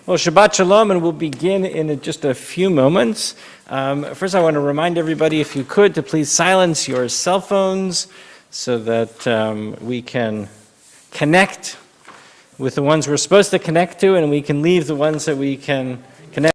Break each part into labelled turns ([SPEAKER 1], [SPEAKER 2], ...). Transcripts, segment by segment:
[SPEAKER 1] Well, Shabbat Shalom, and we'll begin in just a few moments. First, I want to remind everybody, if you could, to please silence your cell phones so that we can connect with the ones we're supposed to connect to, and we can leave the ones that we can connect.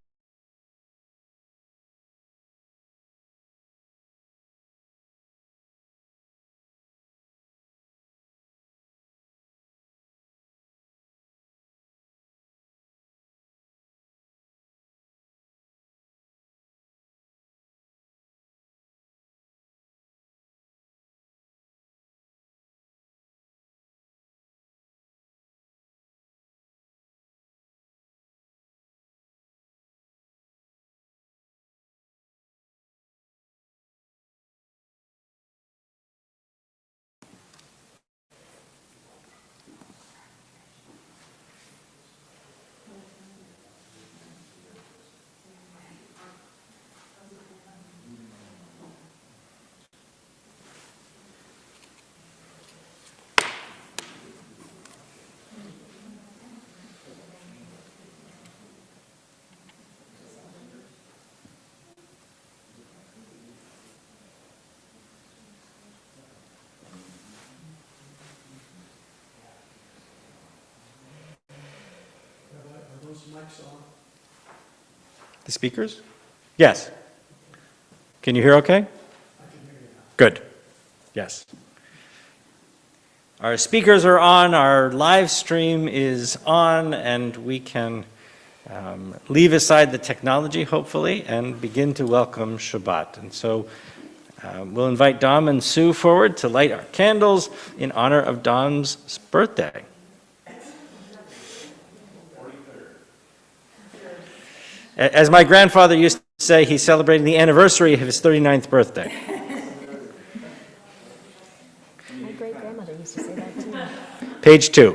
[SPEAKER 1] The speakers? Yes. Can you hear okay?
[SPEAKER 2] I can hear you now.
[SPEAKER 1] Good. Yes. Our speakers are on, our live stream is on, and we can leave aside the technology, hopefully, and begin to welcome Shabbat. And so we'll invite Dom and Sue forward to light our candles in honor of Dom's birthday. As my grandfather used to say, he's celebrating the anniversary of his 39th birthday.
[SPEAKER 3] My great-grandmother used to say that too.
[SPEAKER 1] Page 2.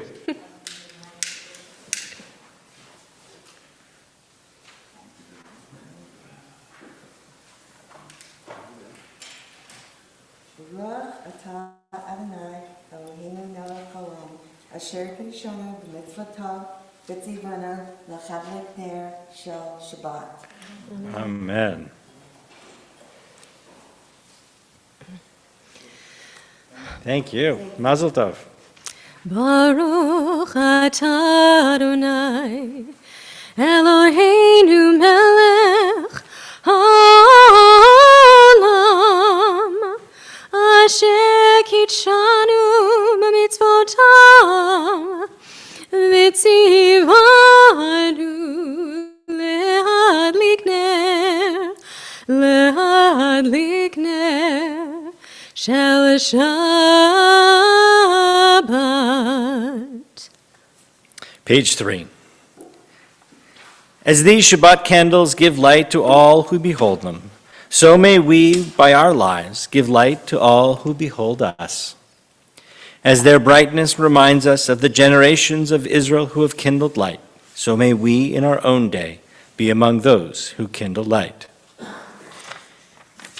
[SPEAKER 4] Ruach atah Adonai Eloheinu melech haolam asher kishonu b'mitzvotav v'tzivanu l'chavlik ner shel Shabbat.
[SPEAKER 1] Amen. Thank you. Mazel tov.
[SPEAKER 3] Baruch atah Adonai Eloheinu melech haolam asher kitshanu b'mitzvotav v'tzivanu lehadlik ner shel Shabbat.
[SPEAKER 1] Page 3. As these Shabbat candles give light to all who behold them, so may we, by our lives, give light to all who behold us. As their brightness reminds us of the generations of Israel who have kindled light, so may we, in our own day, be among those who kindle light.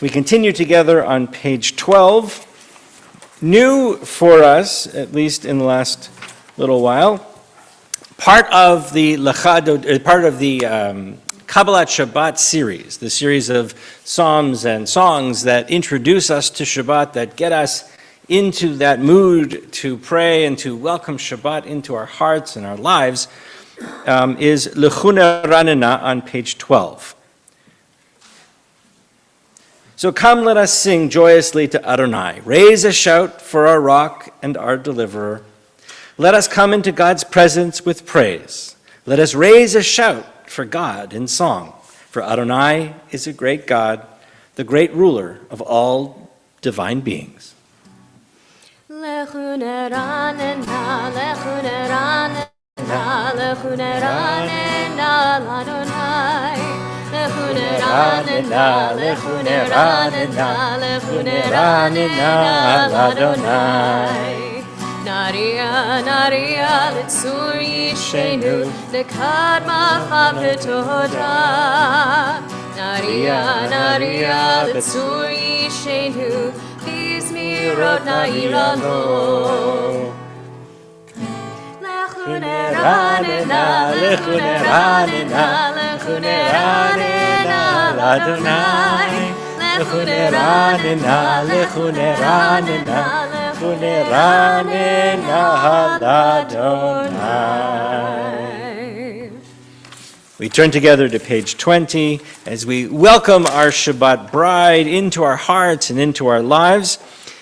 [SPEAKER 1] We continue together on page 12. New for us, at least in the last little while, part of the Kabbalat Shabbat series, the series of psalms and songs that introduce us to Shabbat, that get us into that mood to pray and to welcome Shabbat into our hearts and our lives, is Lechuna Ranina on page 12. So come, let us sing joyously to Adonai. Raise a shout for our rock and our deliverer. Let us come into God's presence with praise. Let us raise a shout for God in song. For Adonai is a great God, the great ruler of all divine beings.
[SPEAKER 3] Lechuna ranena, lechuna ranena, lechuna ranena, Adonai. Lechuna ranena, lechuna ranena, lechuna ranena, Adonai. Naria, naria, litzur yishenu, lekadma favetoda. Naria, naria, litzur yishenu, vizmirot nairalo. Lechuna
[SPEAKER 1] neranena, lechu neranena, lechu neranena, l'Adonai. Lechu neranena, lechu neranena, lechu neranena, l'Adonai. We turn together to page 20 as we welcome our Shabbat bride into our hearts and into our lives.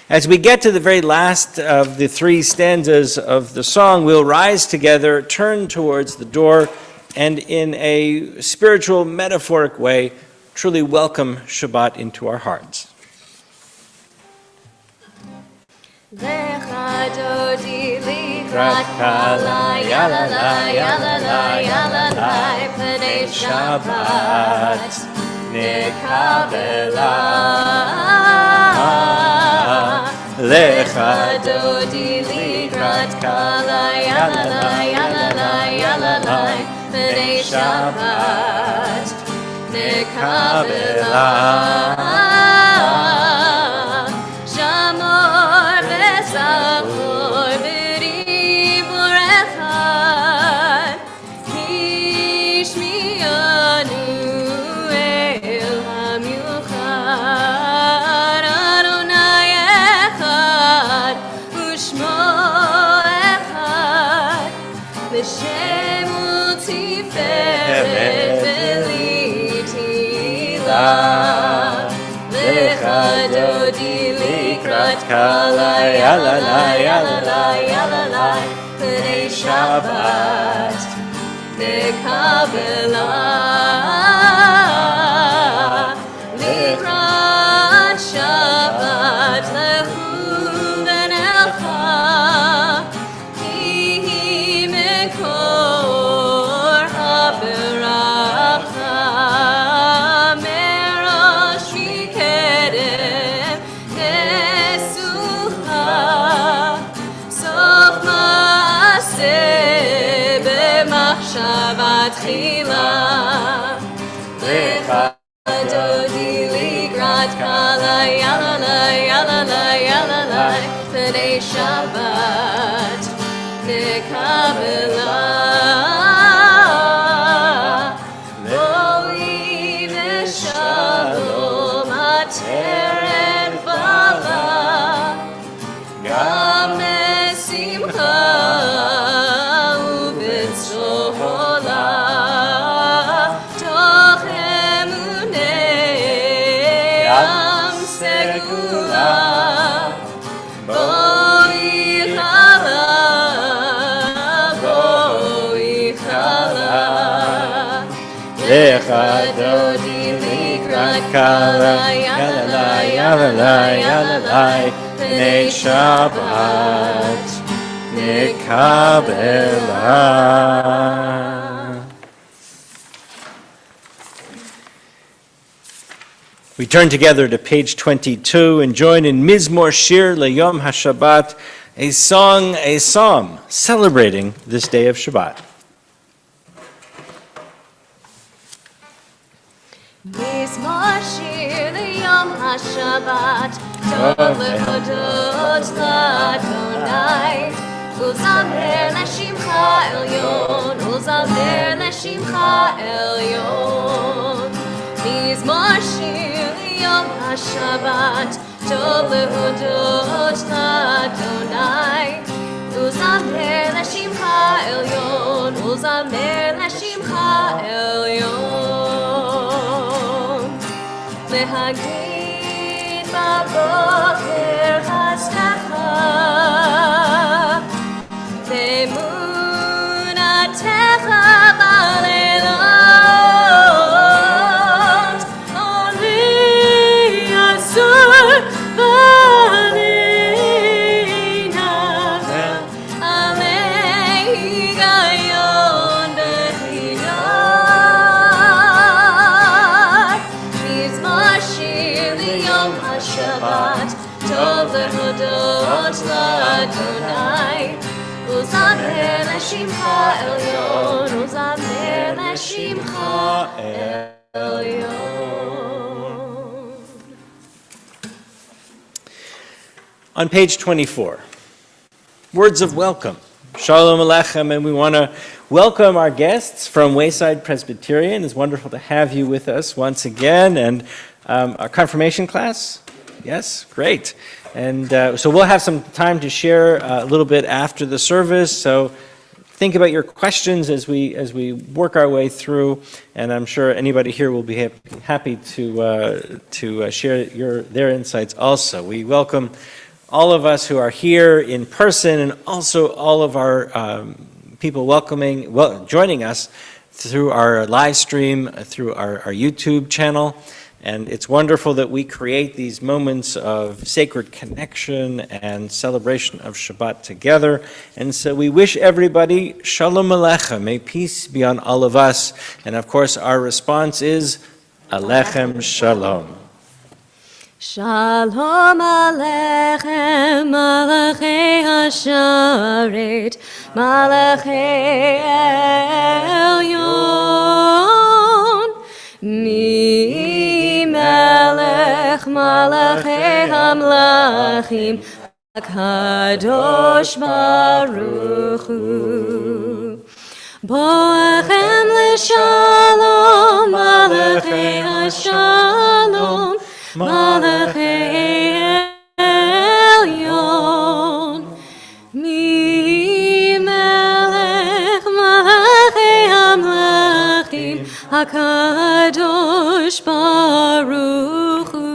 [SPEAKER 1] As we get to the very last of the three stanzas of the song, we'll rise together, turn towards the door, and in a spiritual, metaphoric way, truly welcome Shabbat into our hearts.
[SPEAKER 3] Lecha dodi likrat kala, yalalai, yalalai, yalalai, p'nei Shabbat nekabela. Lecha dodi likrat kala, yalalai, yalalai, yalalai, p'nei Shabbat nekabela. Shamor v'zachor v'ribur echad, hishmianu el hamiuchad. Adonai echad u'shmo echad, v'shem u'tiferet v'litila. Lecha dodi likrat kala, yalalai, yalalai, yalalai, p'nei Shabbat nekabela. Likrat Shabbat lechu v'nelcha, ki hi mekor ha'beracha. Merosh mikedem nesucha, sof ma'aseh b'machshava tchila. Lecha dodi likrat kala, yalalai, yalalai, yalalai, p'nei Shabbat nekabela. Boi v'shalom ateret bala, gam nesimcha u'b'tzola, toch emunei am segula. Boi chala, boi chala.
[SPEAKER 1] Lecha dodi likrat kala, yalalai, yalalai, yalalai, p'nei Shabbat nekabela. We turn together to page 22 and join in Mizmor Shir LeYom HaShabbat, a song, a psalm, celebrating this day of Shabbat.
[SPEAKER 3] Mizmor shir liyom hashabbat, tov lehodot l'Adonai. Uzamer l'shimcha elyon, uzamer l'shimcha elyon. Mizmor shir liyom hashabbat, tov lehodot l'Adonai. Uzamer l'shimcha elyon, uzamer l'shimcha elyon. Lehagid b'boker hasnacha, ve'emunatecha b'leilot, oli azor b'aleina, alei higayon b'chinot. Mizmor shir liyom hashabbat, tov lehodot l'Adonai. Uzamer l'shimcha elyon, uzamer l'shimcha elyon.
[SPEAKER 1] On page 24, words of welcome Shalom Aleichem, and we want to welcome our guests from Wayside Presbyterian. It's wonderful to have you with us once again. And our confirmation class? Yes, great. And so we'll have some time to share a little bit after the service. So think about your questions as we work our way through, and I'm sure anybody here will be happy to share their insights also. We welcome all of us who are here in person, and also all of our people joining us through our live stream, through our YouTube channel. And it's wonderful that we create these moments of sacred connection and celebration of Shabbat together. And so we wish everybody Shalom Aleichem, may peace be on all of us. And of course, our response is Alechem Shalom.
[SPEAKER 3] Shalom Aleichem, Malachei Hasharet, Malachei Elyon, Mi Melech Malachei Hamlachim, HaKadosh Baruch Hu. Boachem L'Shalom, Malachei Hashalom, Malachei Elyon, Mi Melech Malachei Hamlachim, HaKadosh Baruch Hu.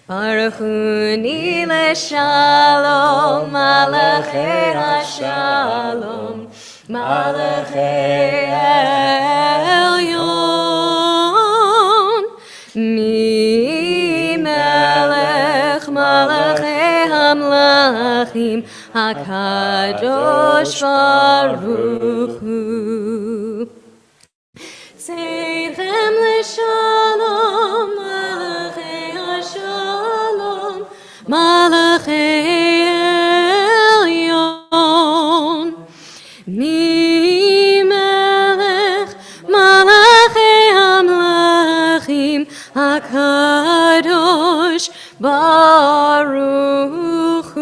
[SPEAKER 3] Baruch Hu Ni L'Shalom, Malachei Hashalom, Malachei Elyon, Mi Melech Malachei Hamlachim, HaKadosh Baruch Hu. Tzedchem L'Shalom, Malachei Hashalom, Malachei Elyon, Mi Melech Malachei Hamlachim, HaKadosh Baruch Hu.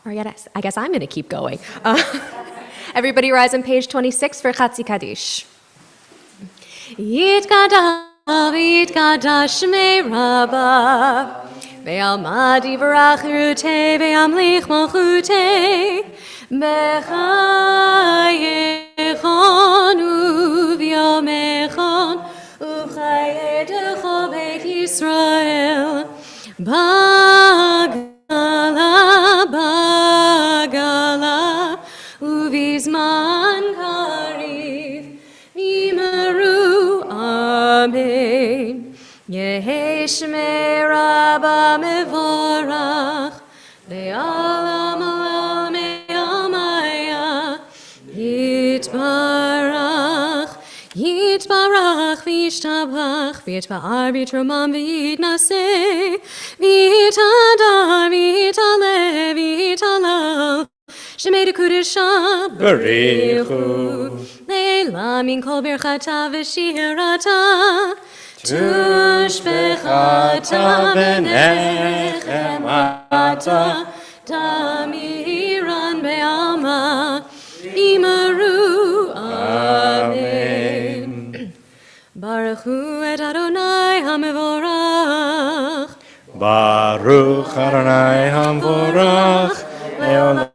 [SPEAKER 3] Or I guess I'm going to keep going. Everybody rise on page 26 for Chatzi Kaddish. Yitkadash v'yitkadash Shmei Rabbah, ve'almad yivarach Rutei, ve'amlich malchutei, b'chayechon u'v'yomechon, u'chayedecho Beit Yisrael, Bagala, Uvizman Kariv, Vimeru, Amen. Yehi Shmei Rabbah Mevorach, Le'alam alal me'amaya, Yitbarach, V'yishtabach, V'yitba'ar V'yitromam V'yitnaseh, V'yitadar, V'yitaleh, V'yitalal, Shemei Kudesha Barichu, Leila min kol birchata v'shirata, Tushbechata v'nechemata, Damiran be'alma, Imaru, Amen. Baruch Hu et Adonai HaMevorach,
[SPEAKER 1] Baruch Adonai HaMevorach, Leolam.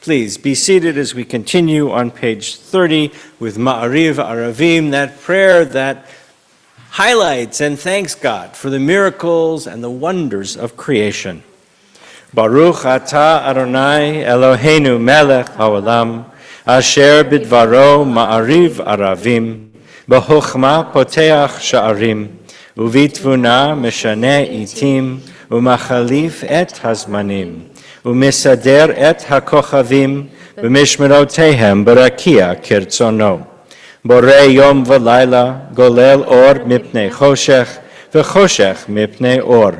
[SPEAKER 1] Please be seated as we continue on page 30 with Ma'ariv Aravim, that prayer that highlights and thanks God for the miracles and the wonders of creation. Baruch atah Adonai Eloheinu melech haolam, asher bidvaro Ma'ariv Aravim, b'chokhmah poteach sha'arim, uvitvuna meshane itim, ומחליף את הזמנים, ומסדר את הכוכבים במשמרותיהם ברקיע כרצונו. בורא יום ולילה, גולל אור מפני חושך, וחושך מפני אור.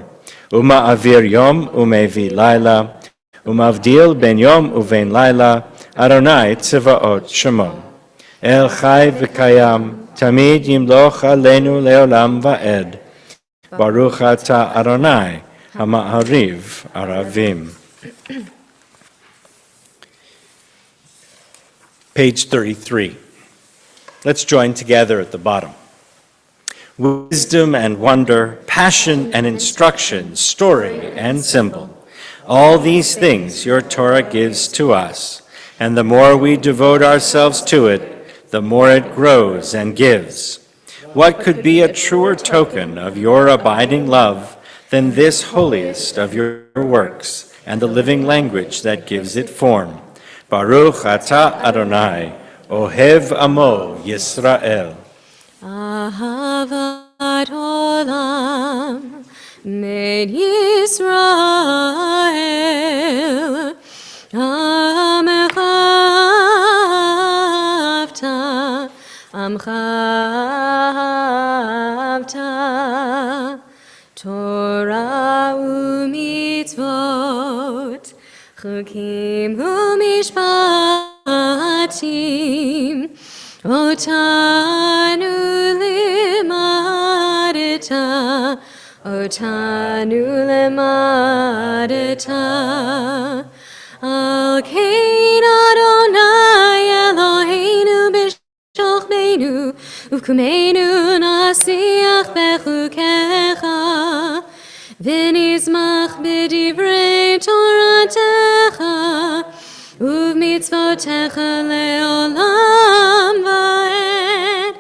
[SPEAKER 1] ומעביר יום ומביא לילה, ומבדיל בין יום ובין לילה, אדוני צבאות שמו. אל חי וקיים, תמיד ימלוך עלינו לעולם ועד. Baruch atah Adonai, Hama'ariv Aravim. Page 33. Let's join together at the bottom. Wisdom and wonder, passion and instruction, story and symbol. All these things your Torah gives to us, and the more we devote ourselves to it, the more it grows and gives. What could be a truer token of your abiding love than this holiest of your works and the living language that gives it form? Baruch atah Adonai, Ohev Amo Yisrael.
[SPEAKER 3] Ahavat olam med Yisrael, Amcha avta, Torah u'mitzvot, chukim u'mishpatim, Otanu limadeta, Al kein Adonai Eloheinu b'shochmeinu, U'kumeinu nasiach bechukecha, V'nizmach b'divrei Toratecha, U'v'mitzvotecha le'olam va'ed,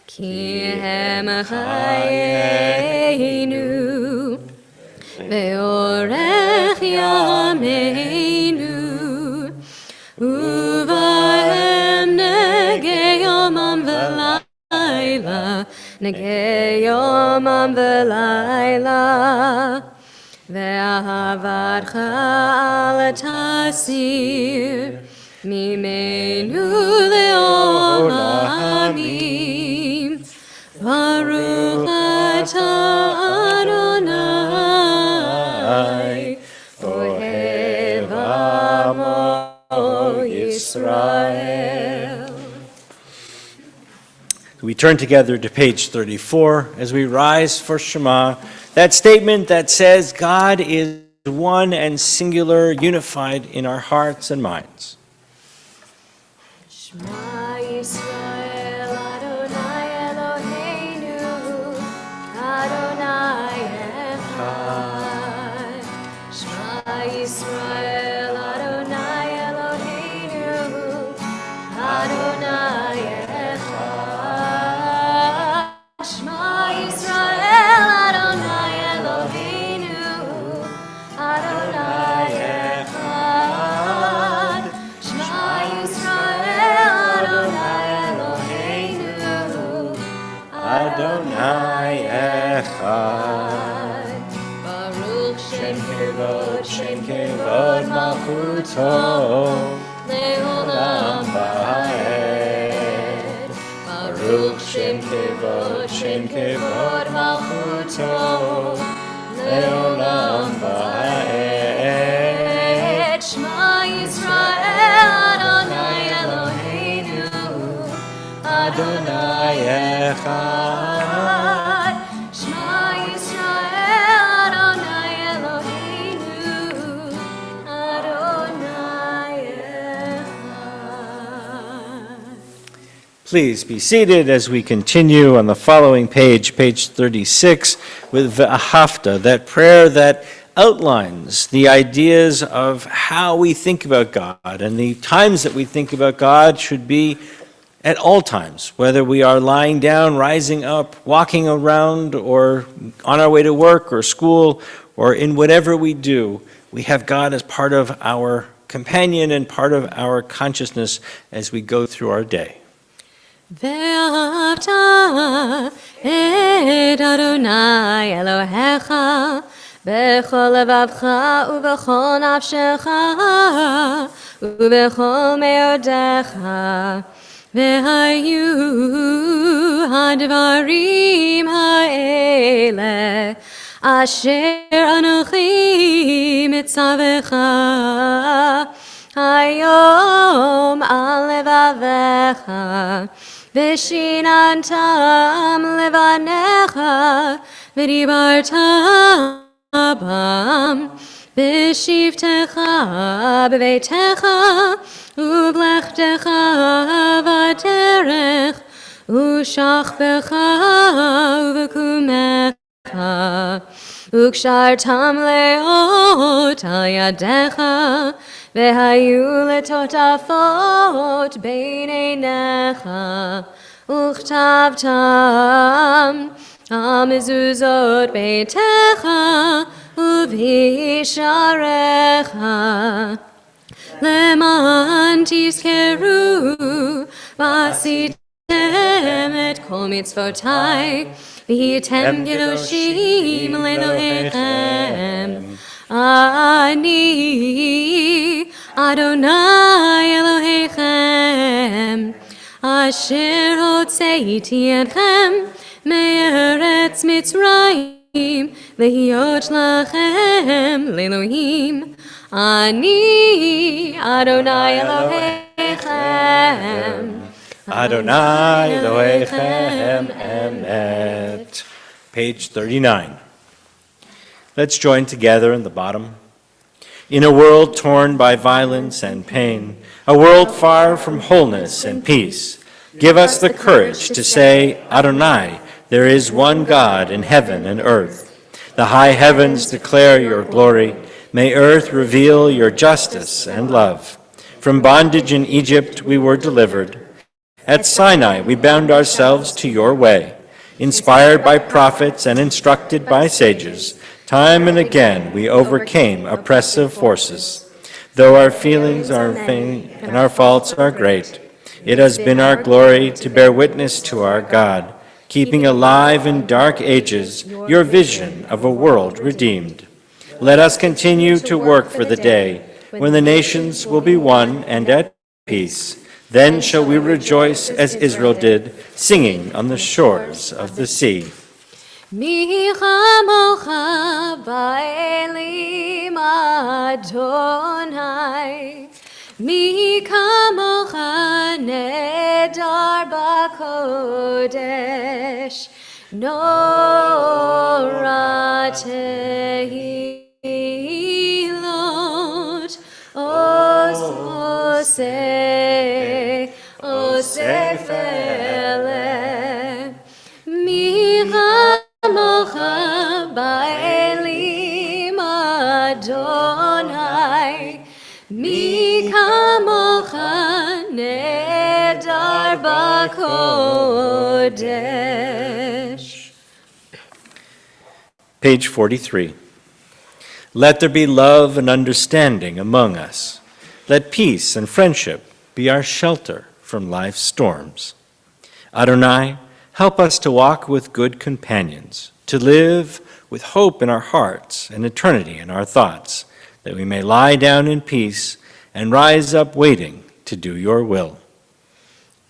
[SPEAKER 3] Ki hem chayenu, Ve'orech yameinu, Uvahem negei yomam v'layla, Negei yomam v'layla, Ve'ahavatcha al tasir, Mimenu le'olamim, Baruch atah Adonai, Ohev Amo Yisrael.
[SPEAKER 1] We turn together to page 34 as we rise for Shema, that statement that says God is one and singular, unified in our hearts and minds.
[SPEAKER 3] Shema Yisrael, Adonai Eloheinu, Adonai Echad. Shema Yisrael, Adonai Eloheinu, Adonai Echad. Shema Yisrael, Adonai Eloheinu, Adonai Echad. Shema Yisrael, Adonai Eloheinu,
[SPEAKER 1] Adonai Echad.
[SPEAKER 3] Baruch Shem
[SPEAKER 1] Shem Kevod Malchuto
[SPEAKER 3] Le'olam
[SPEAKER 1] Va'ed. Baruch Shem Kevod Malchuto Le'olam Va'ed.
[SPEAKER 3] Shema Yisrael, Adonai Eloheinu,
[SPEAKER 1] Adonai Echad.
[SPEAKER 3] Shema Yisrael, Adonai Eloheinu, Adonai Echad.
[SPEAKER 1] Please be seated as we continue on the following page, page 36, with Ve'ahavta, that prayer that outlines the ideas of how we think about God, and the times that we think about God should be at all times, whether we are lying down, rising up, walking around, or on our way to work or school, or in whatever we do, we have God as part of our companion and part of our consciousness as we go through our day.
[SPEAKER 3] Ve'ahavta et Adonai Elohecha bechol levavcha ubechol nafshecha ubechol meodecha ve'hayu hadvarim ha'ele asher anochi mitzavecha hayom al levavecha Vishinantam levanecha ודיברת בם בשבתך בביתך ובלכתך בדרך ושכבך ובקומך וקשרתם לאות על ידיך והיו לטוטפות בין עיניך וכתבתם על מזוזות ביתך ובשעריך למען תזכרו ועשיתם את כל מצוותי והייתם קדושים לאלוהיכם. אני אדוני אלוהיכם אשר הוצאתי אתכם מארץ מצרים להיות לכם לאלוהים. אני אדוני אלוהיכם.
[SPEAKER 1] Adonai Elohechem Emet. Page 39. Let's join together in the bottom. In a world torn by violence and pain, a world far from wholeness and peace, give us the courage to say, Adonai, there is one God in heaven and earth. The high heavens declare your glory. May earth reveal your justice and love. From bondage in Egypt we were delivered. At Sinai we bound ourselves to your way. Inspired by prophets and instructed by sages, time and again we overcame oppressive forces. Though our feelings are faint and our faults are great, it has been our glory to bear witness to our God, keeping alive in dark ages your vision of a world redeemed. Let us continue to work for the day when the nations will be one and at peace. Then shall we rejoice as Israel did, singing on the shores of the sea.
[SPEAKER 3] מי כמוך באלים אדוני, מי כמוך נהדר בקודש, נורא תהילות עושה פלא. מי כמוך באלים אדוני, מי כמוך נהדר בקודש.
[SPEAKER 1] Page 43. Let there be love and understanding among us. Let peace and friendship be our shelter from life's storms. Adonai, help us to walk with good companions, to live with hope in our hearts and eternity in our thoughts, that we may lie down in peace and rise up waiting to do your will.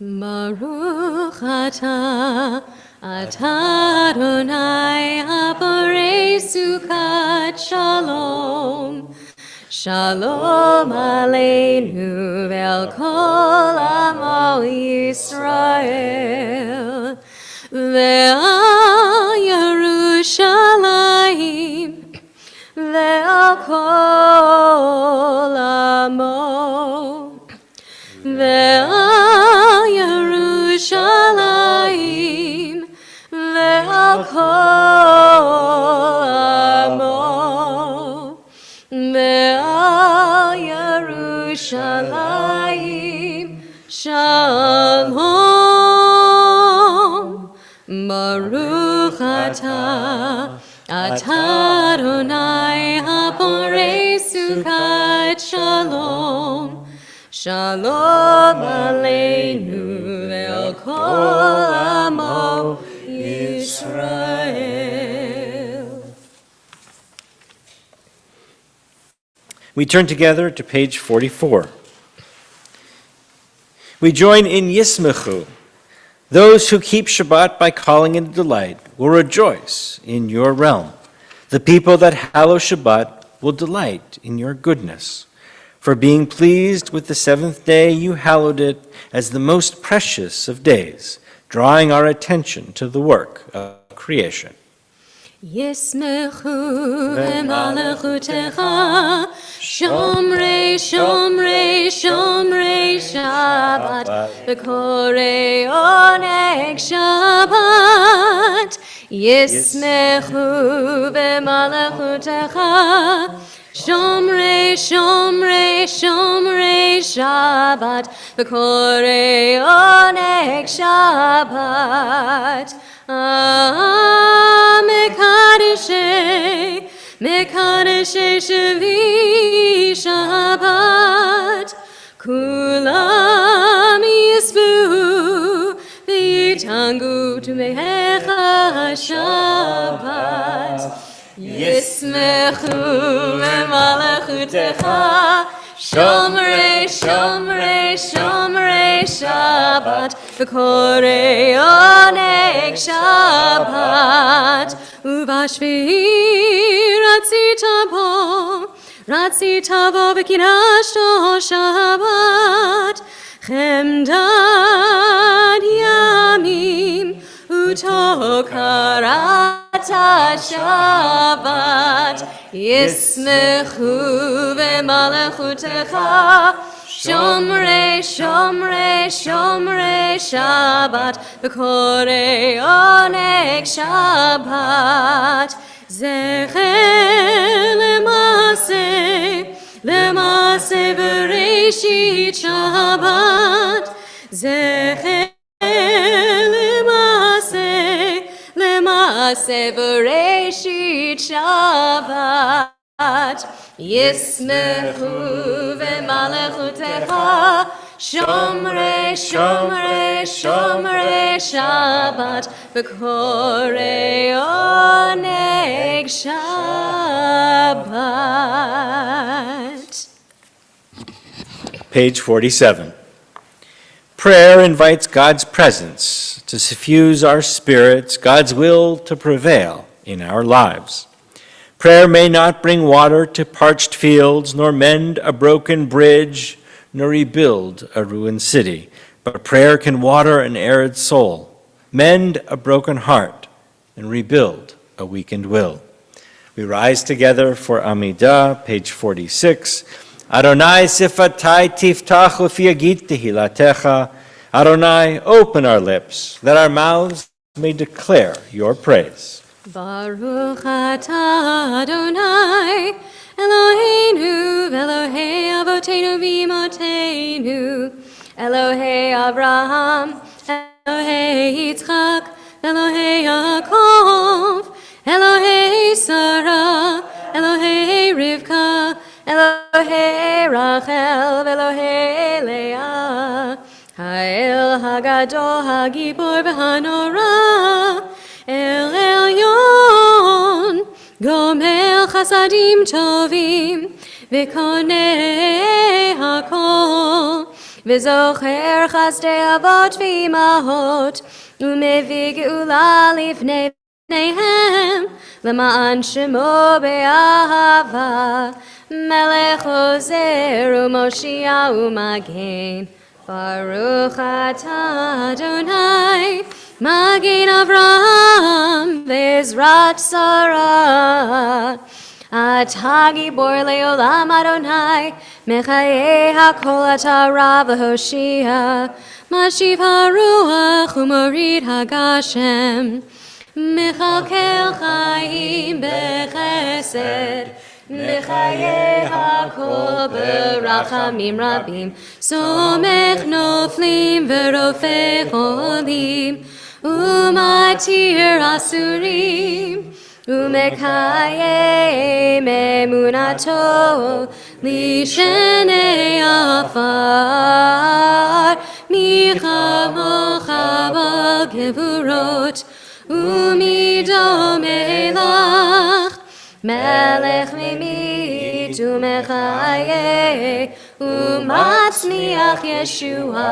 [SPEAKER 3] Baruch atah Adonai haborei sukat shalom. Shalom aleinu ve'al kol amo Yisrael. Ve'al Yerushalayim ve'al kol amo. Ve'al Yerushalayim ve'al kol amo. Ve'al Yerushalayim shalom. Baruch atah Adonai haborei sukat shalom. Shalom aleinu ve'al kol amo Yisrael.
[SPEAKER 1] We turn together to page 44. We join in Yismechu. Those who keep Shabbat by calling it a delight will rejoice in your realm. The people that hallow Shabbat will delight in your goodness. For being pleased with the seventh day, you hallowed it as the most precious of days, drawing our attention to the work of creation.
[SPEAKER 3] ישמחו במלכותך, שומרי שומרי שומרי שבת, וקוראי עונג שבת. ישמחו במלכותך, שומרי שומרי שומרי שבת, וקוראי עונג שבת. מקדשי שבי שבת, כולם יספו ויתענגו תמיך שבת. ישמחו במלכותך, שומרי שומרי שומרי שבת, וקוראי עונג שבת. ובשביעי רצית בו וקידשתו שבת, חמדת ימים ותו קראת שבת. ישמחו במלכותך, שומרי שומרי שומרי שבת, וקוראי עונג שבת. זכר למעשה בראשית שבת, זכר למעשה בראשית שבת. ישמחו במלכותך, שומרי שומרי שומרי שבת, וקוראי עונג שבת.
[SPEAKER 1] Page 47. Prayer invites God's presence to suffuse our spirits, God's will to prevail in our lives. Prayer may not bring water to parched fields, nor mend a broken bridge, nor rebuild a ruined city, but prayer can water an arid soul, mend a broken heart, and rebuild a weakened will. We rise together for Amidah, page 46. Adonai sifatai tiftach ufi yagid tehilatecha. Adonai, open our lips, that our mouths may declare your praise.
[SPEAKER 3] Baruch atah Adonai, Eloheinu v'Elohei Avoteinu v'Imotenu, Elohei Abraham, Elohei Yitzchak, Elohei Yaakov, Elohei Sarah, Elohei Rivka, Elohei Rachel, Elohei Leah, Ha'el Hagadol Hagibor v'Hanora, El Elyon, Gomel Chasadim Tovim, V'konei Hakol, V'zocher Chazdei Avot V'imahot, U'mevi Geula Lifnei Bneihem, L'ma'an Shemo Be'ahava, Melech Ozer U'Moshiach U'Magen, Baruch atah Adonai, Magen Avraham ve'ezrat Sarah. Atah gibor le'olam Adonai, Mechayeh hakol atah Rav v'Hoshia, Mashiv haruach u'morid hagashem, Mechalkel chaim bechesed, Mechayeh hakol berachamim rabim, Somech noflim v'rofeh cholim, Umatir asurim, Umekayem emunato, Lishenei afar, Michamocha b'gevurot, Umido melach, Melech mimit umechayeh, Umatzmiach Yeshua,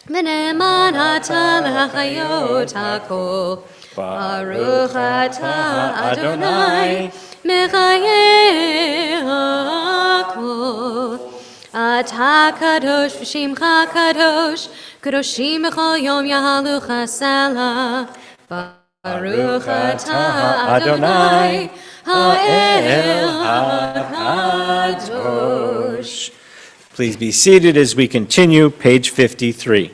[SPEAKER 3] V'ne'eman atah l'chayot hakol, Baruch atah Adonai, Mechayeh hakol. Atah kadosh v'shimcha kadosh, Kadoshim b'chol yom yahaluch hasela. Baruch atah Adonai Ha'el HaKadosh.
[SPEAKER 1] Please be seated as we continue, page 53.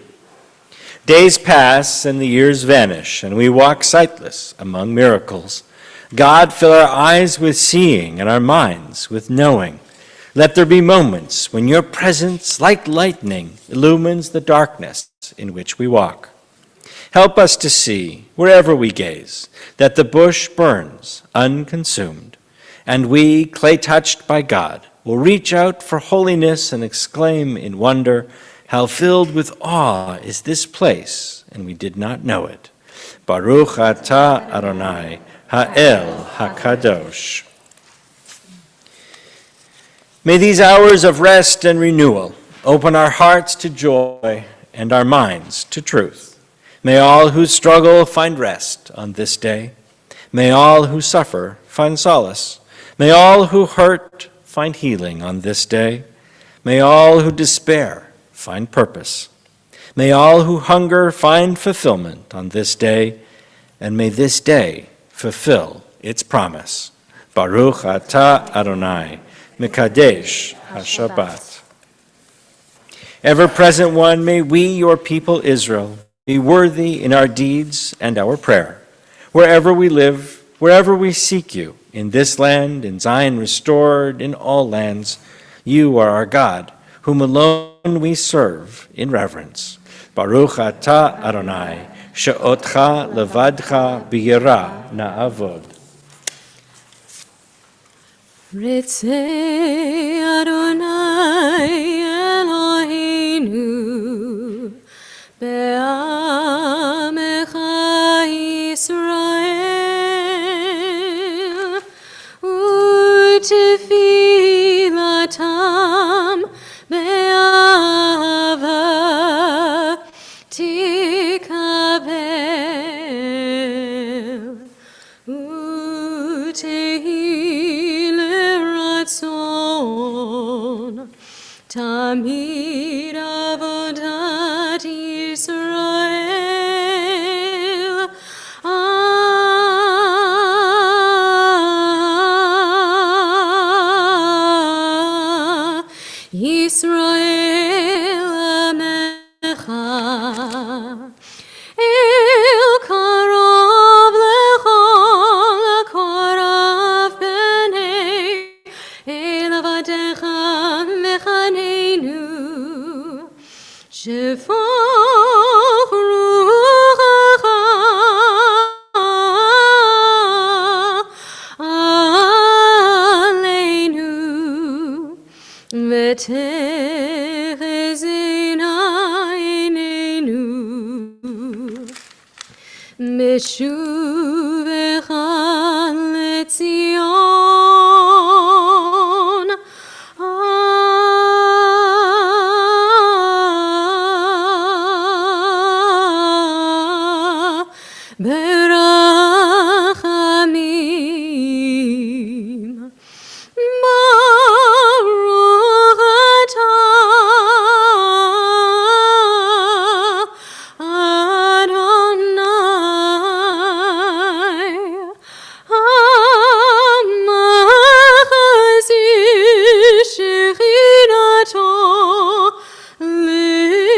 [SPEAKER 1] Days pass and the years vanish, and we walk sightless among miracles. God, fill our eyes with seeing and our minds with knowing. Let there be moments when your presence, like lightning, illumines the darkness in which we walk. Help us to see, wherever we gaze, that the bush burns unconsumed, and we, clay-touched by God, will reach out for holiness and exclaim in wonder, how filled with awe is this place, and we did not know it. Baruch atah Adonai Ha'el HaKadosh. May these hours of rest and renewal open our hearts to joy and our minds to truth. May all who struggle find rest on this day. May all who suffer find solace. May all who hurt find healing on this day. May all who despair find purpose. May all who hunger find fulfillment on this day, and may this day fulfill its promise. Baruch atah Adonai, Mekadesh HaShabbat. Ever-present one, may we, your people Israel, be worthy in our deeds and our prayer. Wherever we live, wherever we seek you, in this land, in Zion restored, in all lands, you are our God, whom alone we serve in reverence. Baruch atah Adonai, she'otcha levadcha b'yirah na'avod.
[SPEAKER 3] Ritzei Adonai Eloheinu be'amecha Yisrael u'tefilatam be'ahava tikabel u'tehileratzon tamid avodat Yisrael Yisrael amecha El karov lechol korav b'nei El avadecha mechanenu Shefoch ruchacha aleinu v'techezena einenu mishuvecha leTzion berachamim Baruch atah Adonai ha'machzir shechinato LeTzion.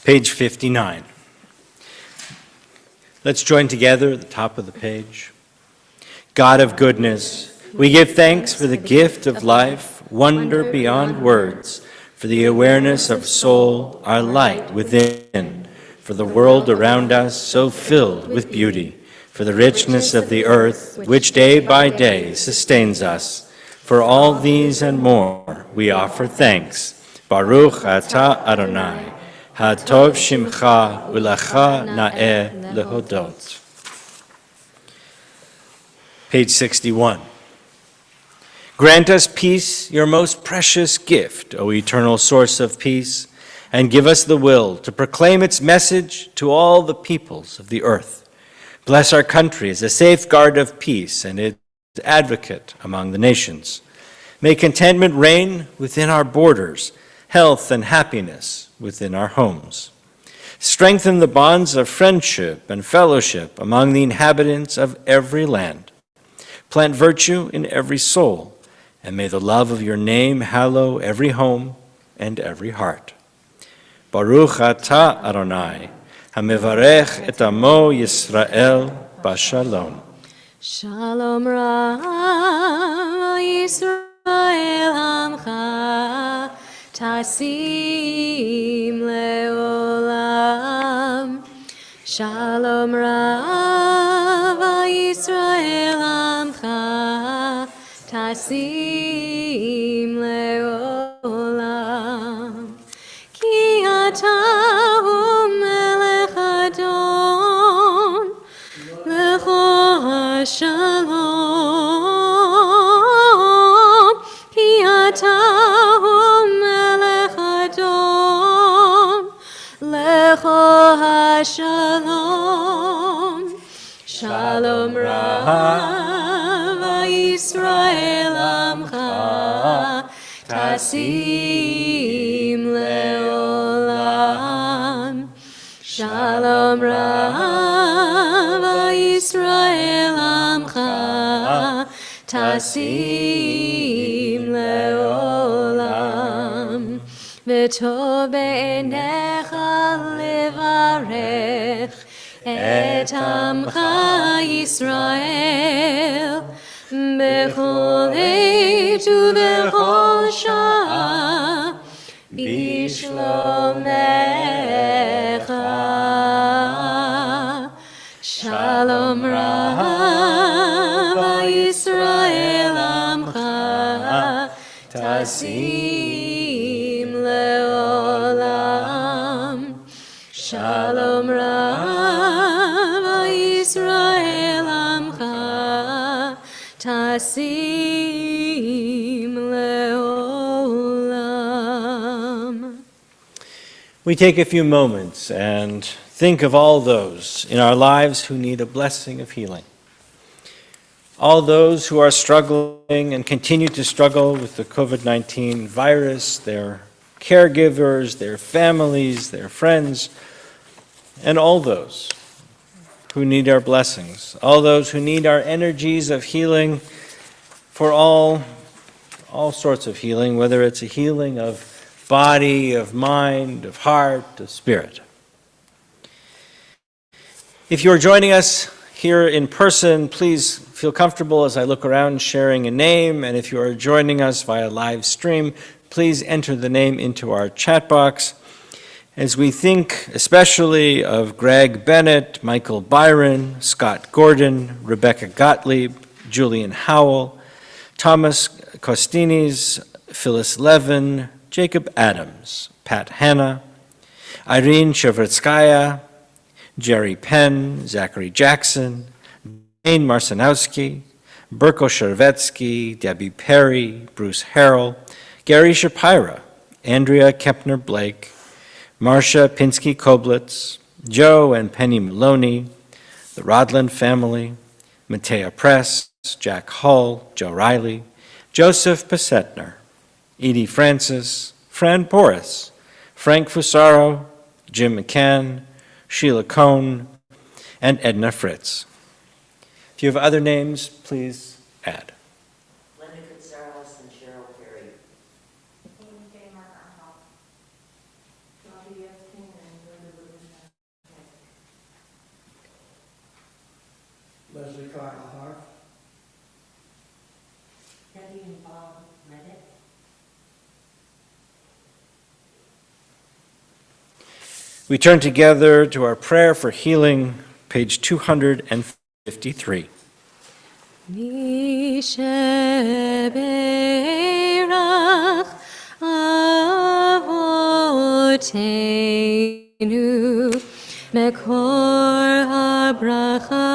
[SPEAKER 1] Page 59. Let's join together at the top of the page. God of goodness, we give thanks for the gift of life, wonder beyond words, for the awareness of soul, our light within, for the world around us so filled with beauty, for the richness of the earth, which day by day sustains us. For all these and more, we offer thanks. Baruch atah Adonai, Hatov Shimcha Ulecha Na'eh Lehodot. Page 61. Grant us peace, your most precious gift, O eternal source of peace, and give us the will to proclaim its message to all the peoples of the earth. Bless our country as a safeguard of peace and its advocate among the nations. May contentment reign within our borders, health and happiness within our homes. Strengthen the bonds of friendship and fellowship among the inhabitants of every land. Plant virtue in every soul, and may the love of your name hallow every home and every heart. Baruch atah Adonai, hamevarech et amo Yisrael bashalom.
[SPEAKER 3] Shalom Rav Yisrael Amcha Tasim Leolam. Shalom Rav Yisrael Amcha Tasim Leolam. Ki atah hu melech Adon lecho Shalom, ki atah hu melech Adon, lecho Shalom. Shalom Rav Yisrael Amcha Tasim Leolam. Shalom Rav Yisrael Amcha Tasim Leolam. V'tov be'enecha levarech et Amcha Yisrael bechol עת ובכל שעה בשלומך. Shalom Rav Yisrael Amcha Tasim Leolam. Shalom Rav Yisrael Amcha Tasim Leolam.
[SPEAKER 1] We take a few moments and think of all those in our lives who need a blessing of healing. All those who are struggling and continue to struggle with the COVID-19 virus, their caregivers, their families, their friends, and all those who need our blessings, all those who need our energies of healing for all sorts of healing, whether it's a healing of body, of mind, of heart, of spirit. If you're joining us here in person, please feel comfortable as I look around sharing a name, and if you are joining us via live stream, please enter the name into our chat box. As we think especially of Greg Bennett, Michael Byron, Scott Gordon, Rebecca Gottlieb, Julian Howell, Thomas Costinis, Phyllis Levin, Jacob Adams, Pat Hanna, Irene Shevretskaya, Jerry Penn, Zachary Jackson, Dane Marcinowski, Berko Shervetsky, Debbie Perry, Bruce Harrell, Gary Shapira, Andrea Kepner-Blake, Marcia Pinsky-Koblitz, Joe and Penny Maloney, the Rodland family, Matea Press, Jack Hull, Joe Riley, Joseph Passetner, Edie Francis, Fran Porras, Frank Fusaro, Jim McCann, Sheila Cohn, and Edna Fritz. If you have other names, please add.
[SPEAKER 2] Linda Katsaros and Cheryl Perry.
[SPEAKER 5] Leslie Carl Harf.
[SPEAKER 2] Debbie and Bob Reddick.
[SPEAKER 1] We turn together to our prayer for healing, page 253.
[SPEAKER 3] Misheberach Avotenu Mekor HaBracha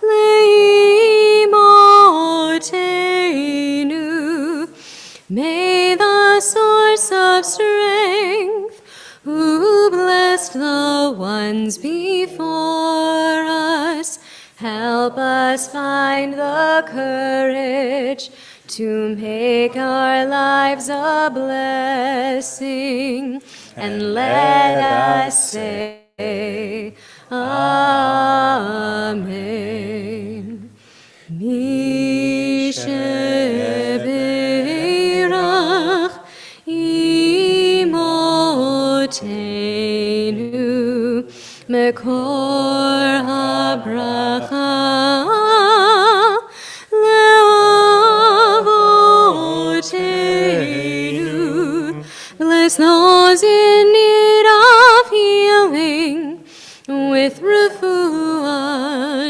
[SPEAKER 3] Leimotenu. May the source of strength, who blessed the ones before Help us find the courage to make our lives a blessing, and let us say, Amen. Misheberach imotenu mekor habracha leavotenu. Bless those in need of healing with refuah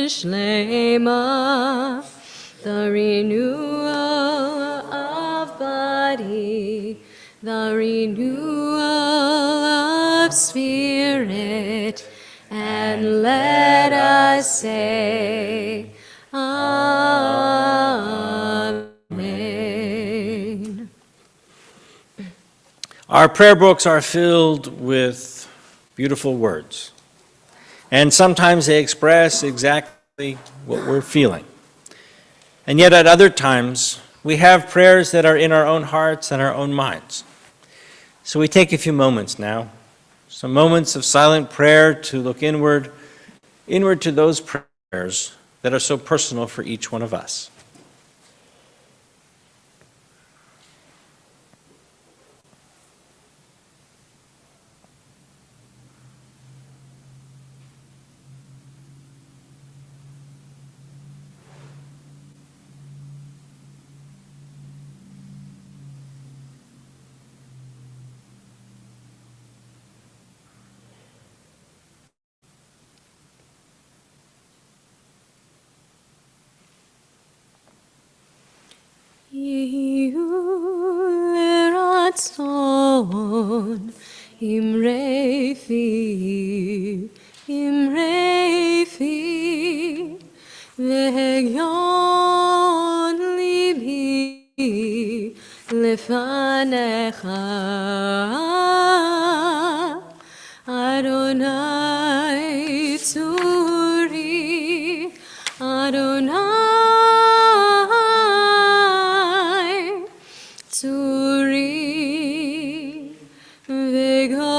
[SPEAKER 3] shlema, the renewal of body, the renewal of spirit, and let us say, Amen.
[SPEAKER 1] Our prayer books are filled with beautiful words, and sometimes they express exactly what we're feeling. And yet at other times, we have prayers that are in our own hearts and our own minds. So we take a few moments now, some moments of silent prayer to look inward to those prayers that are so personal for each one of us.
[SPEAKER 3] Ratzon imrefi vehegyon libi lefanecha Adonai tzuri Adonai tzuri v'gali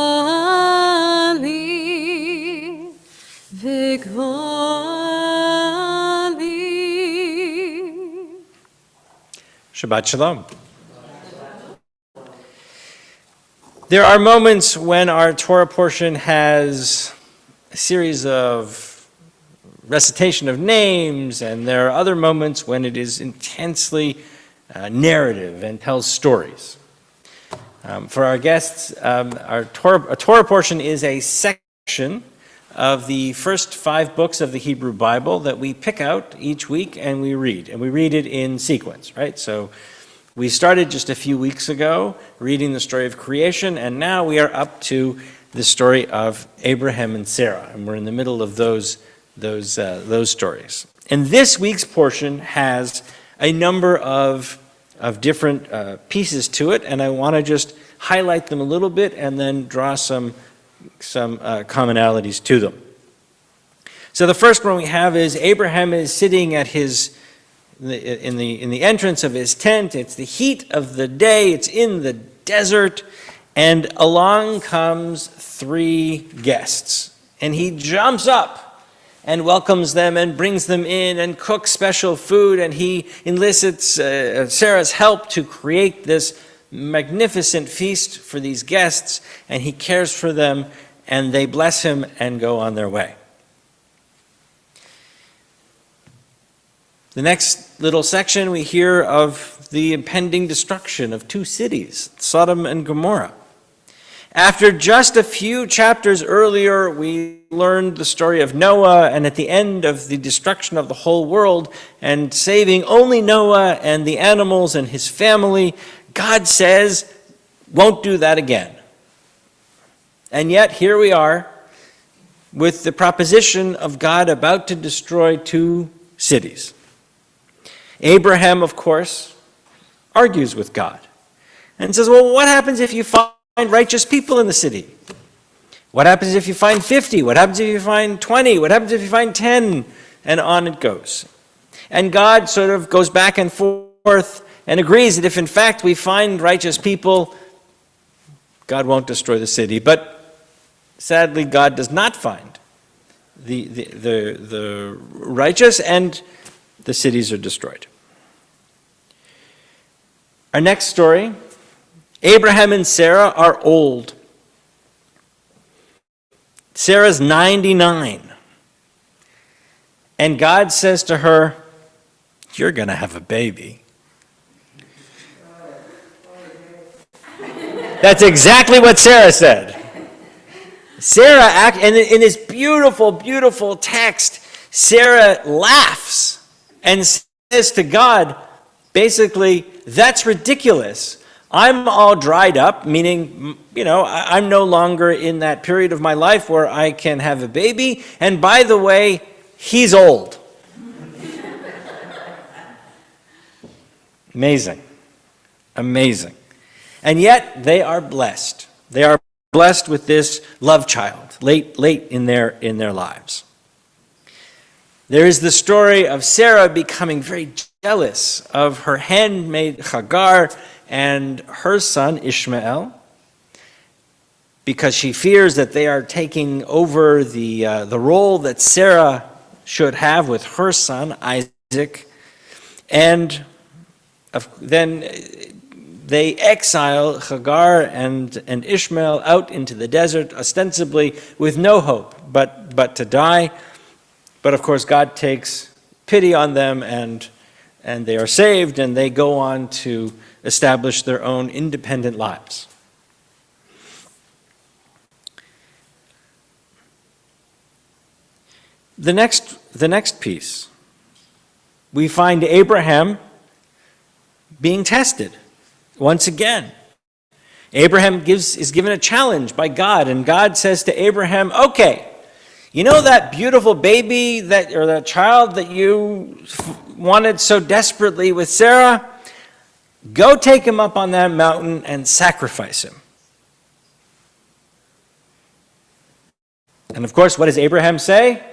[SPEAKER 1] Shabbat Shalom. There are moments when our Torah portion has a series of recitation of names, and there are other moments when it is intensely narrative and tells stories. For our guests, a Torah portion is a section of the first 5 books of the Hebrew Bible that we pick out each week and we read it in sequence, right? So we started just a few weeks ago reading the story of creation, and now we are up to the story of Abraham and Sarah, and we're in the middle of those stories. And this week's portion has a number of different pieces to it, and I want to just highlight them a little bit and then draw some commonalities to them. So the first one we have is Abraham is sitting at in the entrance of his tent. It's the heat of the day. It's in the desert, and along comes 3 guests, and he jumps up and welcomes them and brings them in and cooks special food, and he enlists Sarah's help to create this magnificent feast for these guests, and he cares for them, and they bless him and go on their way. The next little section, we hear of the impending destruction of 2 cities, Sodom and Gomorrah. After just a few chapters earlier, we learned the story of Noah, and at the end of the destruction of the whole world and saving only Noah and the animals and his family, God says, won't do that again. And yet here we are with the proposition of God about to destroy 2 cities. Abraham, of course, argues with God and says, well, what happens if you find righteous people in the city? What happens if you find 50? What happens if you find 20? What happens if you find 10 and on it goes. And God sort of goes back and forth and agrees that if in fact we find righteous people, God won't destroy the city. But sadly, God does not find the righteous, and the cities are destroyed. Our next story, Abraham and Sarah are old. Sarah's 99. And God says to her, "You're going to have a baby." That's exactly what Sarah said. Sarah, and in this beautiful, beautiful text, Sarah laughs and says to God, basically, "That's ridiculous. I'm all dried up," meaning, I'm no longer in that period of my life where I can have a baby. And by the way, he's old. Amazing. Amazing. And yet they are blessed. They are blessed with this love child late in their lives. There is the story of Sarah becoming very jealous of her handmaid Hagar and her son Ishmael, because she fears that they are taking over the role that Sarah should have with her son Isaac. And then they exile Hagar and Ishmael out into the desert, ostensibly with no hope but to die. But of course, God takes pity on them, and they are saved, and they go on to establish their own independent lives. The next piece, we find Abraham being tested once again. Abraham is given a challenge by God, and God says to Abraham, "Okay, you know that beautiful baby or that child that you wanted so desperately with Sarah? Go take him up on that mountain and sacrifice him." And of course, what does Abraham say?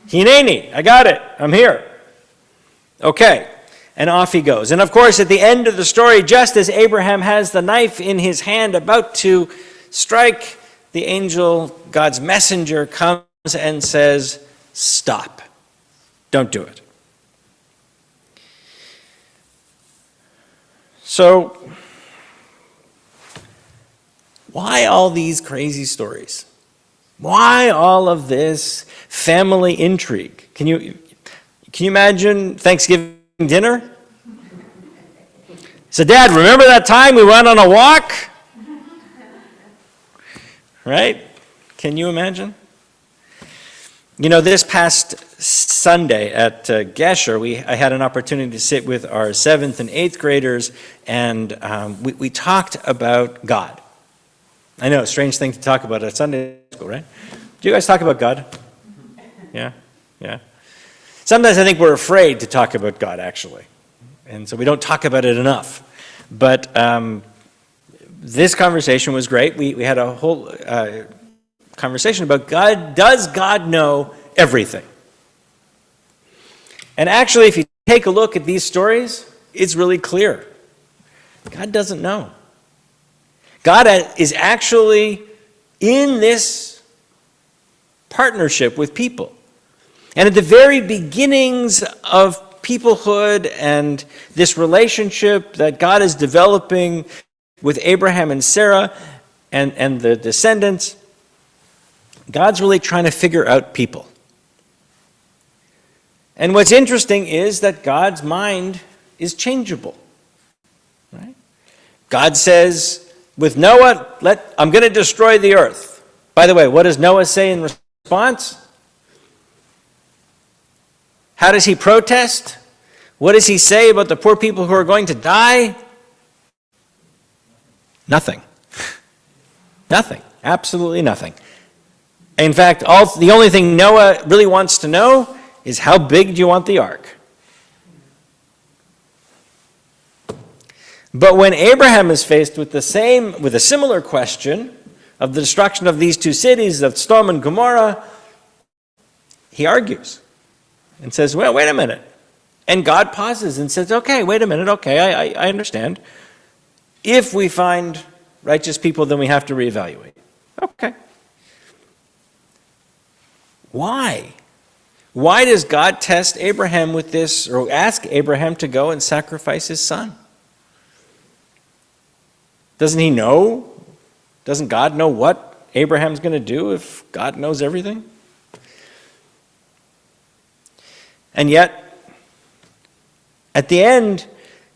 [SPEAKER 1] Hineni, I got it, I'm here. Okay, and off he goes. And of course, at the end of the story, just as Abraham has the knife in his hand about to strike, the angel, God's messenger, comes and says, "Stop. Don't do it." So, why all these crazy stories? Why all of this family intrigue? Can you imagine Thanksgiving dinner? So, Dad, remember that time we went on a walk? Right? Can you imagine? This past Sunday at Gesher, I had an opportunity to sit with our 7th and 8th graders, and we talked about God. I know, a strange thing to talk about at Sunday school, right? Do you guys talk about God? Yeah? Sometimes I think we're afraid to talk about God, actually. And so we don't talk about it enough. But this conversation was great. We had a whole conversation about God. Does God know everything? And actually, if you take a look at these stories, it's really clear. God doesn't know. God is actually in this partnership with people. And at the very beginnings of peoplehood and this relationship that God is developing with Abraham and Sarah and the descendants, God's really trying to figure out people. And what's interesting is that God's mind is changeable. Right? God says, with Noah, I'm going to destroy the earth. By the way, what does Noah say in response? How does he protest? What does he say about the poor people who are going to die? Nothing. Nothing. Absolutely nothing. In fact, the only thing Noah really wants to know is, how big do you want the ark? But when Abraham is faced with a similar question of the destruction of these two cities, of Sodom and Gomorrah, he argues and says, well, wait a minute. And God pauses and says, okay, wait a minute, okay, I understand. If we find righteous people, then we have to reevaluate. Okay. Why? Why does God test Abraham with this, or ask Abraham to go and sacrifice his son? Doesn't he know? Doesn't God know what Abraham's going to do if God knows everything? And yet, at the end,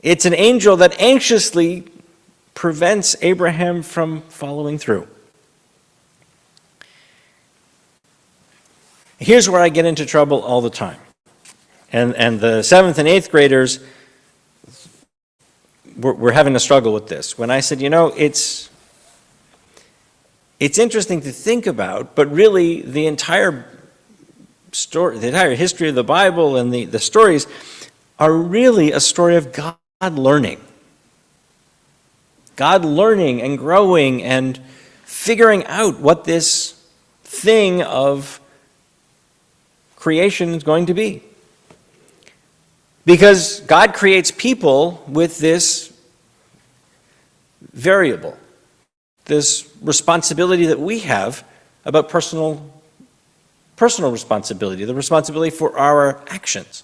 [SPEAKER 1] it's an angel that anxiously prevents Abraham from following through. Here's where I get into trouble all the time. And the 7th and 8th graders were having a struggle with this. When I said, it's interesting to think about, but really the entire story, the entire history of the Bible and the stories are really a story of God learning. God learning and growing and figuring out what this thing of creation is going to be. Because God creates people with this variable, this responsibility that we have about personal responsibility, the responsibility for our actions.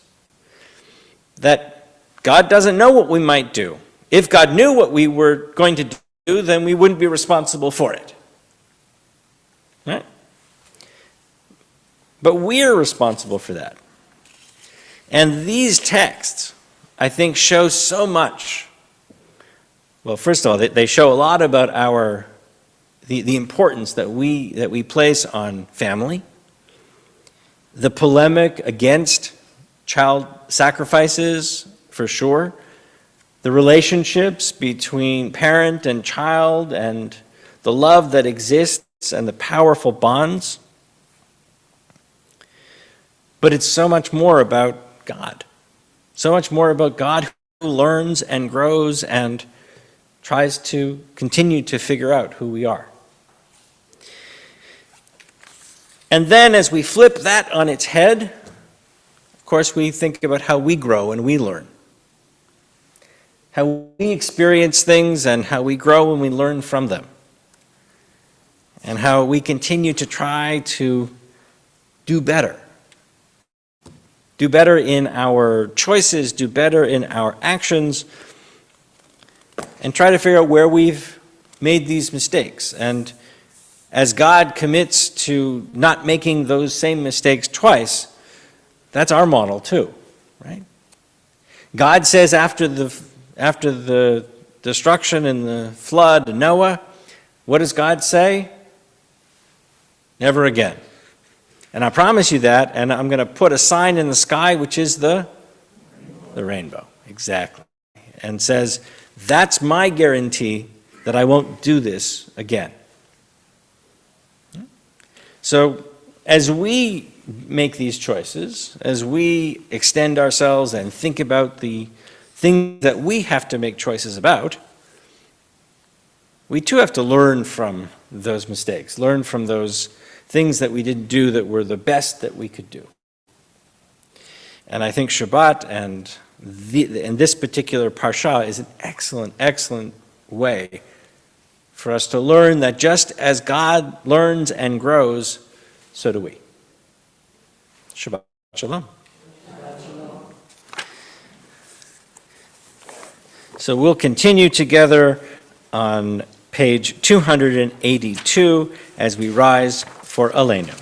[SPEAKER 1] That God doesn't know what we might do. If God knew what we were going to do, then we wouldn't be responsible for it. Right? But we're responsible for that. And these texts, I think, show so much. Well, first of all, they show a lot about the importance that we place on family, the polemic against child sacrifices, for sure, the relationships between parent and child, and the love that exists and the powerful bonds. But it's so much more about God. So much more about God who learns and grows and tries to continue to figure out who we are. And then as we flip that on its head, of course, we think about how we grow and we learn. How we experience things and how we grow and we learn from them. And how we continue to try to do better. Do better in our choices, do better in our actions, and try to figure out where we've made these mistakes. And as God commits to not making those same mistakes twice, that's our model too, right? God says after the destruction and the flood and Noah, what does God say? Never again. And I promise you that, and I'm going to put a sign in the sky, which is the rainbow. Exactly. And says, that's my guarantee that I won't do this again. So as we make these choices, as we extend ourselves and think about the things that we have to make choices about, we too have to learn from those mistakes, learn from those things that we didn't do that were the best that we could do. And I think Shabbat and this particular parsha is an excellent, excellent way for us to learn that just as God learns and grows, so do we. Shabbat Shalom. So we'll continue together on page 282 as we rise for Aleinu.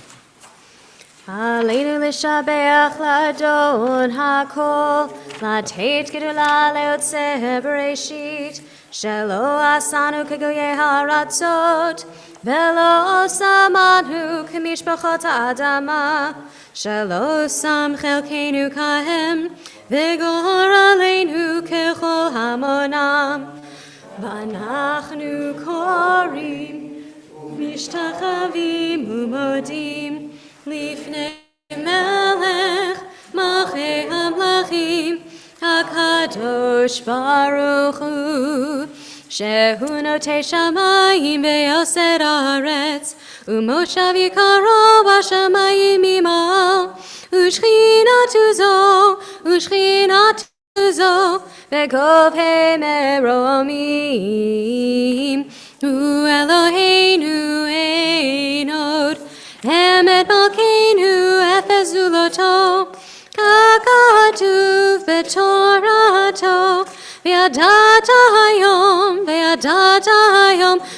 [SPEAKER 3] Aleinu l'shabeach l'adon hakol, l'teit gedula leotzeh bereshit, shelo asanu kegoyei haratzot, velo samanu kemishpachot ha'adama, shelo sam chelkeinu kahem, v'gor aleinu kechol hamonam, v'anachnu korim, משתחווים ומודים לפני מלך מלכי המלכים הקדוש ברוך הוא שהוא נוטה שמיים ויוסד ארץ ומושב יקרו בשמיים עמו, ושכינתו זו, ושכינתו זו, בגובהי מרומים. הוא אלוהינו אין עוד, אמת מלכנו אפס זולתו, ככתוב בתורתו, וידעת היום,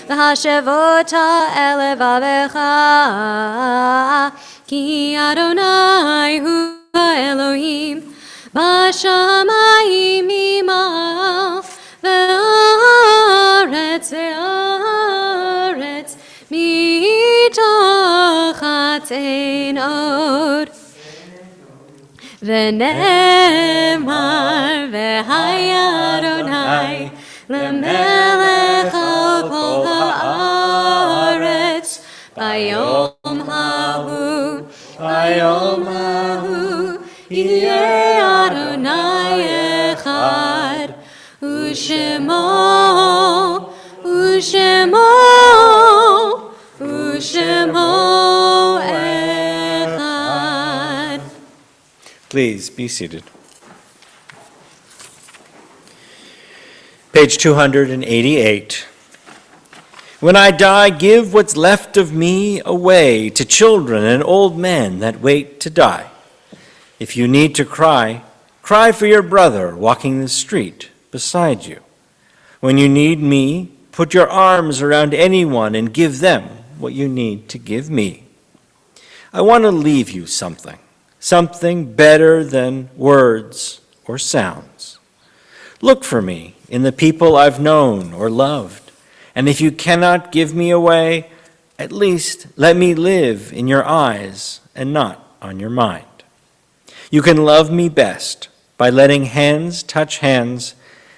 [SPEAKER 3] והשבות אל לבבך, כי אדוני הוא האלוהים, בשמיים עמו, וארץ מתחת אין עוד. ונאמר והיה אדוני למלך על כל הארץ ביום ההוא יהיה אדוני אחד ושמו אחד.
[SPEAKER 1] Please be seated. Page 288. When I die, give what's left of me away to children and old men that wait to die. If you need to cry, cry for your brother walking the street beside you. When you need me, put your arms around anyone and give them what you need to give me. I want to leave you something better than words or sounds. Look for me in the people I've known or loved, and if you cannot give me away, at least let me live in your eyes and not on your mind. You can love me best by letting hands touch hands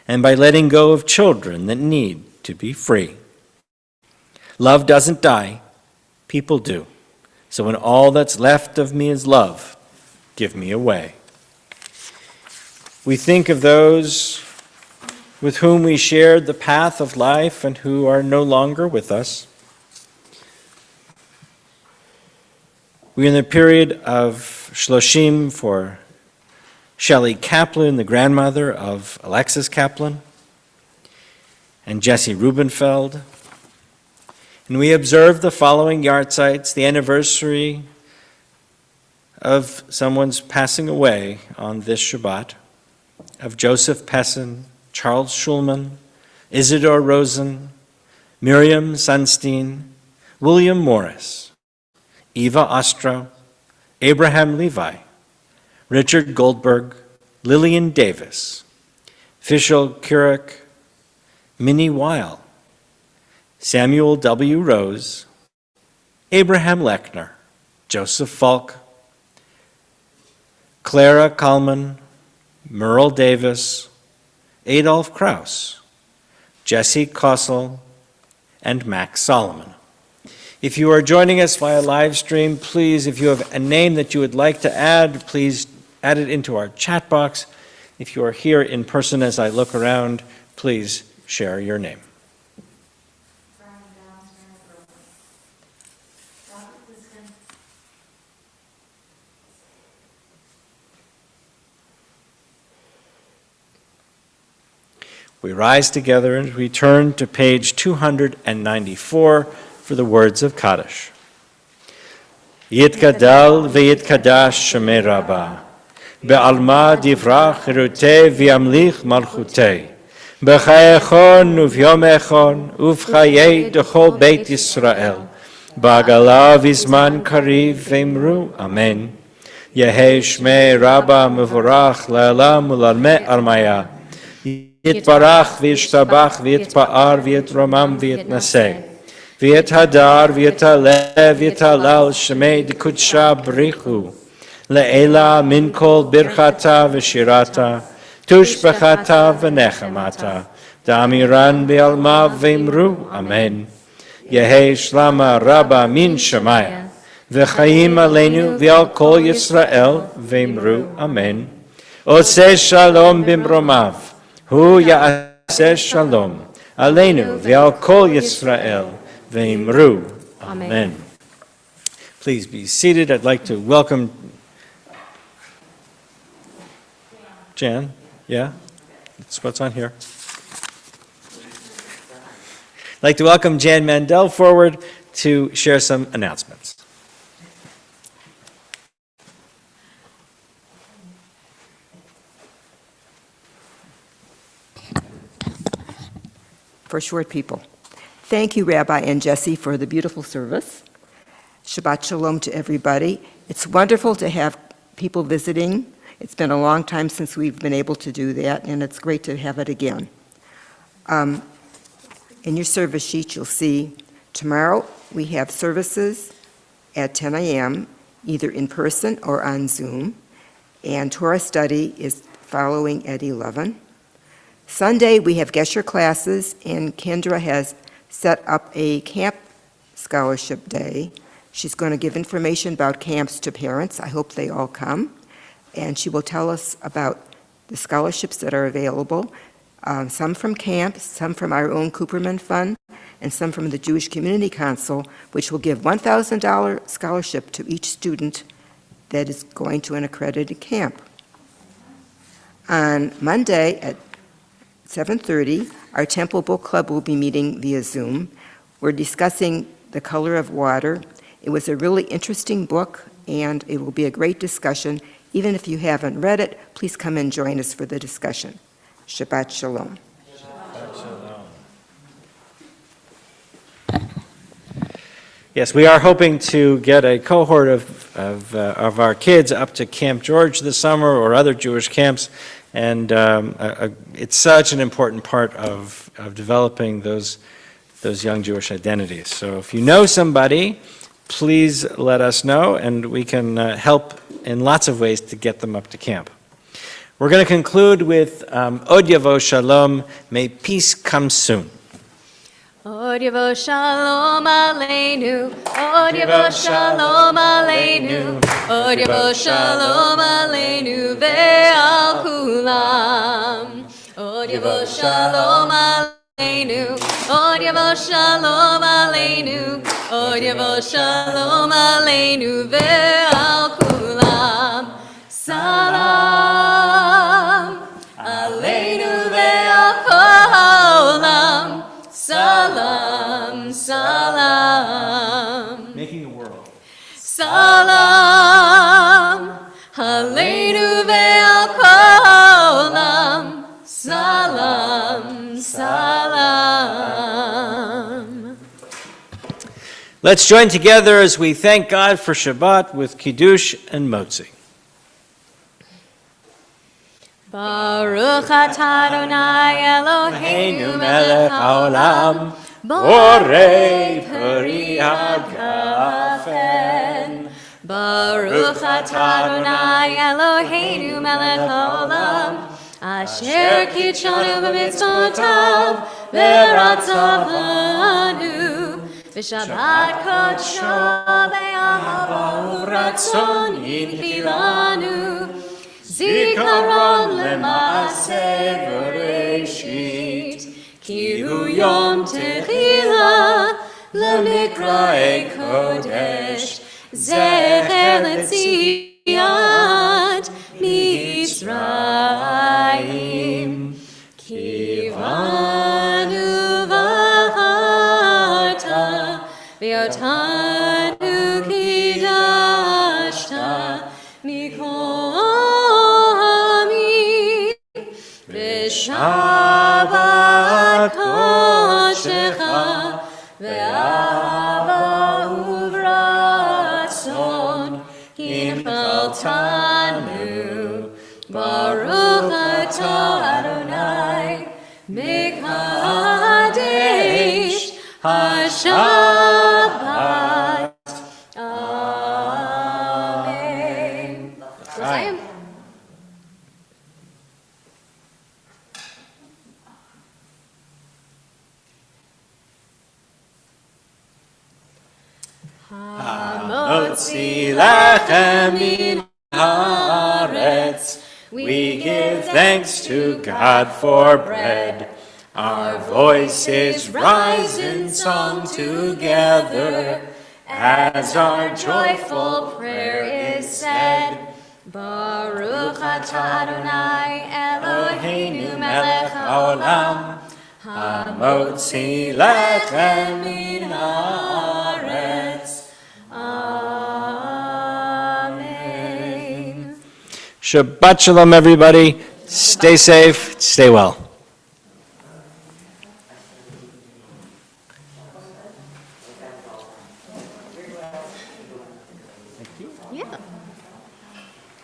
[SPEAKER 1] and by letting go of children that need to be free. Love doesn't die, people do. So when all that's left of me is love, give me away. We think of those with whom we shared the path of life and who are no longer with us. We're in the period of Shloshim for Shelley Kaplan, the grandmother of Alexis Kaplan, and Jesse Rubenfeld. And we observe the following yahrzeits, the anniversary of someone's passing away on this Shabbat, of Joseph Pessin, Charles Schulman, Isidore Rosen, Miriam Sunstein, William Morris, Eva Ostro, Abraham Levi, Richard Goldberg, Lillian Davis, Fischel Kurik, Minnie Weil, Samuel W. Rose, Abraham Lechner, Joseph Falk, Clara Kalman, Merle Davis, Adolf Krauss, Jesse Kossel, and Max Solomon. If you are joining us via live stream, please, if you have a name that you would like to add, please add it into our chat box. If you are here in person as I look around, please share your name. We rise together and we turn to page 294 for the words of Kaddish. Yitkadal v'yitkadash shemei Rabbah, be'alma divrach chirutei v'yamlich malchutei, b'chai echon u'vyom echon u'vchayei d'chol beit Yisrael, ba'agala v'zman kariv v'imru, amen. Yehei shmei Rabbah mevorach la'elam u'larmeh armaya, Yitbarach v'yishtabach v'yitpa'ar v'yitromam v'yitnaseh, v'yithadar v'yitalev v'yitalal shemei d'kudsha b'richu, le'ela min kol birchata v'shirata, tushbechata v'nechamata, da'amiran b'alma v'imru, amen. Yehei shlama rabba min shemaya, v'chayim aleinu v'al kol Yisrael v'imru, amen. Oseh shalom b'mromav, Hu ya'aseh shalom, aleinu v'al kol Yisrael, v'imru, amen. Please be seated. I'd like to welcome Jan. Yeah, that's what's on here. I'd like to welcome Jan Mandel forward to share some announcements.
[SPEAKER 6] For short people. Thank you, Rabbi and Jesse, for the beautiful service. Shabbat Shalom to everybody. It's wonderful to have people visiting. It's been a long time since we've been able to do that, and it's great to have it again. In your service sheet, you'll see tomorrow we have services at 10 a.m., either in person or on Zoom, and Torah study is following at 11. Sunday, we have Gesher classes, and Kendra has set up a camp scholarship day. She's going to give information about camps to parents. I hope they all come. And she will tell us about the scholarships that are available, some from camps, some from our own Cooperman Fund, and some from the Jewish Community Council, which will give $1,000 scholarship to each student that is going to an accredited camp. On Monday at 7:30, our Temple Book Club will be meeting via Zoom. We're discussing The Color of Water. It was a really interesting book, and it will be a great discussion. Even if you haven't read it, please come and join us for the discussion. Shabbat Shalom.
[SPEAKER 1] Yes, we are hoping to get a cohort of our kids up to Camp George this summer or other Jewish camps, and it's such an important part of developing those young Jewish identities. So if you know somebody, please let us know, and we can help in lots of ways to get them up to camp. We're going to conclude with Od Yavo Shalom, may peace come soon.
[SPEAKER 3] Od Yavo Shalom Aleinu, Od Yavo Shalom Aleinu, Od Yavo Shalom Aleinu ve'al kulam. Od Yavo Shalom Aleinu, Od Yavo Shalom Aleinu, Od Yavo Shalom Aleinu ve'al kulam. Salam Aleinu ve'al kulam. Salam, salam.
[SPEAKER 1] Making a world.
[SPEAKER 3] Salam, Aleinu ve'al kolam. Salam, salam.
[SPEAKER 1] Let's join together as we thank God for Shabbat with Kiddush and Motzi.
[SPEAKER 3] Baruch atah Adonai Eloheinu melech haolam,
[SPEAKER 1] Borei Peri Hagafen.
[SPEAKER 3] Baruch atah Adonai Eloheinu melech haolam, asher kitshanu b'mitzvotav v'ratzavanu, v'shabbat kodsho be'ahava u'ratzon yinchilanu. Zikaron lema'aseh Bereshit, ki hu yom techila lemikra'ei kodesh, zecher letziat Mitzrayim. Kivanu v'acharta, v'yotanu kidashta, mikol Shabbat Kodshecha ve'ahava uvratzon kinchaltanu. Baruch atah Adonai mekadesh haShabbat. Amen.
[SPEAKER 1] Hamotzi lachem min haaretz. We give thanks to God for bread. Our voices rise in song together. as our joyful prayer is said.
[SPEAKER 3] Baruch atah Adonai Eloheinu melech
[SPEAKER 1] haolam, hamotzi lechem min haaretz.
[SPEAKER 3] Amen.
[SPEAKER 1] Shabbat shalom, everybody. Stay safe, stay well.